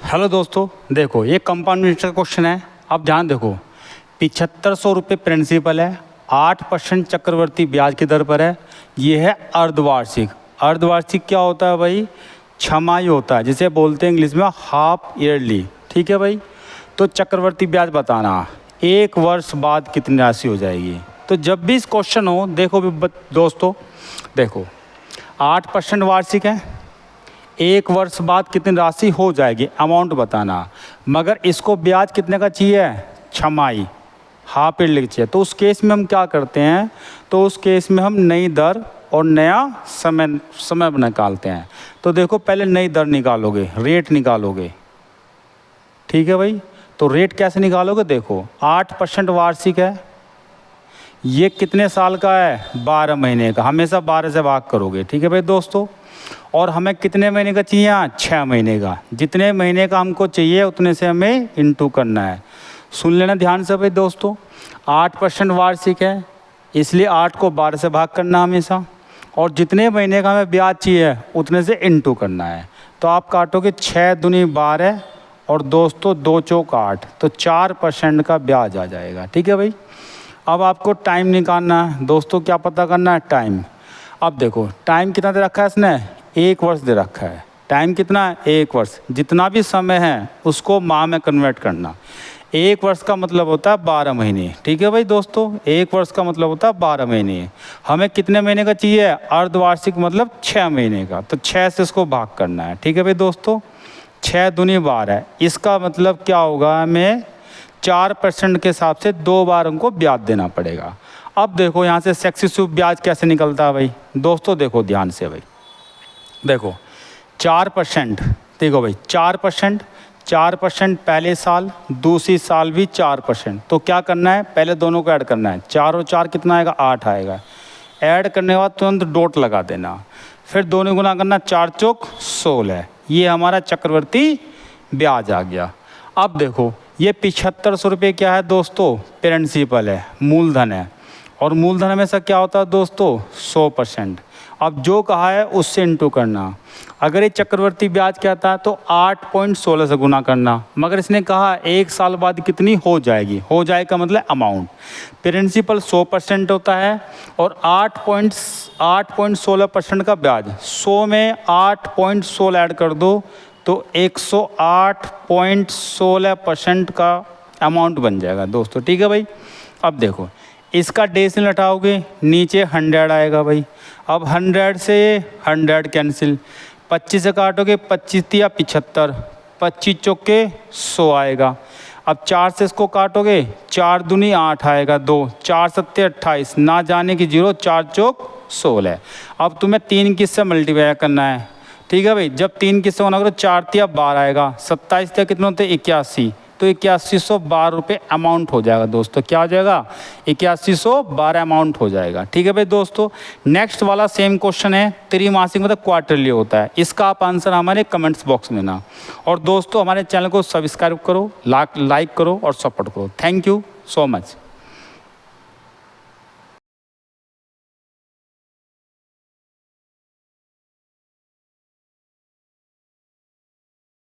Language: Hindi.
हेलो दोस्तों, देखो ये कंपाउंड इंटरेस्ट का क्वेश्चन है। अब ध्यान देखो, 7500 रुपये प्रिंसिपल है, 8% चक्रवर्ती ब्याज की दर पर है। ये है अर्धवार्षिक। अर्धवार्षिक क्या होता है भाई? छमाही होता है, जिसे बोलते हैं इंग्लिश में हाफ ईयरली। ठीक है भाई। तो चक्रवर्ती ब्याज बताना, एक वर्ष बाद कितनी राशि हो जाएगी। तो जब भी इस क्वेश्चन हो, देखो दोस्तों, देखो 8% वार्षिक है, एक वर्ष बाद कितनी राशि हो जाएगी, अमाउंट बताना। मगर इसको ब्याज कितने का चाहिए? छमाही, हाफ ईयरली चाहिए। तो उस केस में हम क्या करते हैं? तो उस केस में हम नई दर और नया समय निकालते हैं। तो देखो पहले नई दर निकालोगे, रेट निकालोगे। ठीक है भाई। तो रेट कैसे निकालोगे? देखो 8% वार्षिक है, ये कितने साल का है? 12 महीने का। हमेशा 12 से भाग करोगे। ठीक है भाई दोस्तों। और हमें कितने महीने का चाहिए? 6 महीने का। जितने महीने का हमको चाहिए उतने से हमें इंटू करना है। सुन लेना ध्यान से भाई दोस्तों, 8% वार्षिक है, इसलिए 8 को 12 से भाग करना हमेशा, और जितने महीने का हमें ब्याज चाहिए उतने से इंटू करना है। तो आप काटोगे 6 दूनी 12 और दोस्तों 2 चौक 8, तो 4% का ब्याज आ जाएगा। ठीक है भाई। अब आपको टाइम निकालना है दोस्तों। क्या पता करना है? टाइम। अब देखो टाइम कितना दे रखा है इसने? 1 वर्ष दे रखा है। टाइम कितना है? 1 वर्ष। जितना भी समय है उसको माह में कन्वर्ट करना। 1 वर्ष का मतलब होता है 12 महीने। ठीक है भाई दोस्तों, 1 वर्ष का मतलब होता है 12 महीने। हमें कितने महीने का चाहिए? अर्धवार्षिक मतलब 6 महीने का। तो 6 से इसको भाग करना है। ठीक है भाई दोस्तों, 6 दूनी 12। इसका मतलब क्या होगा? हमें 4% के हिसाब से 2 बार हमको ब्याज देना पड़ेगा। अब देखो यहाँ से सक्सेसिव ब्याज कैसे निकलता है भाई दोस्तों। देखो ध्यान से भाई, देखो 4%, देखो भाई 4% पहले साल, दूसरी साल भी 4%। तो क्या करना है? पहले दोनों को ऐड करना है। 4 और 4 कितना आएगा? 8 आएगा। ऐड करने के बाद तुरंत डॉट लगा देना, फिर दोनों गुना करना, 4 चौक 16। ये हमारा चक्रवर्ती ब्याज आ गया। अब देखो ये 7500 रुपये क्या है दोस्तों? प्रिंसिपल है, मूलधन है। और मूलधन हमेशा क्या होता है दोस्तों? 100%। अब जो कहा है उससे इंटू करना। अगर ये चक्रवर्ती ब्याज कहता है तो 8.16 से गुना करना। मगर इसने कहा 1 साल बाद कितनी हो जाएगी। हो जाएगा मतलब अमाउंट। प्रिंसिपल 100% होता है और 8.16% का ब्याज। 100 में 8.16 ऐड कर दो तो 108.16% का अमाउंट बन जाएगा दोस्तों। ठीक है भाई। अब देखो इसका डेसिमल हटाओगे, नीचे 100 आएगा भाई। अब 100 से 100 कैंसिल, 25 से काटोगे, 25 या 75, 25 चौके 100 आएगा। अब 4 से इसको काटोगे, 4 दूनी 8 आएगा, 2, 4 सत्ते 28, ना जाने की 0, 4 चौक 16। अब तुम्हें 3 किससे मल्टीप्लाई करना है। ठीक है भाई। जब 3 किससे होना करो, 4 तिया 12 आएगा, 27 तिया कितने होते? 81। तो 8112 रुपये अमाउंट हो जाएगा दोस्तों। क्या हो जाएगा? 8112 अमाउंट हो जाएगा। ठीक है भाई दोस्तों। नेक्स्ट वाला सेम क्वेश्चन है, त्रिमासिक मतलब क्वार्टरली होता है। इसका आप आंसर हमारे कमेंट्स बॉक्स में देना। और दोस्तों हमारे चैनल को सब्सक्राइब करो, लाइक करो और सपोर्ट करो। Thank you so much.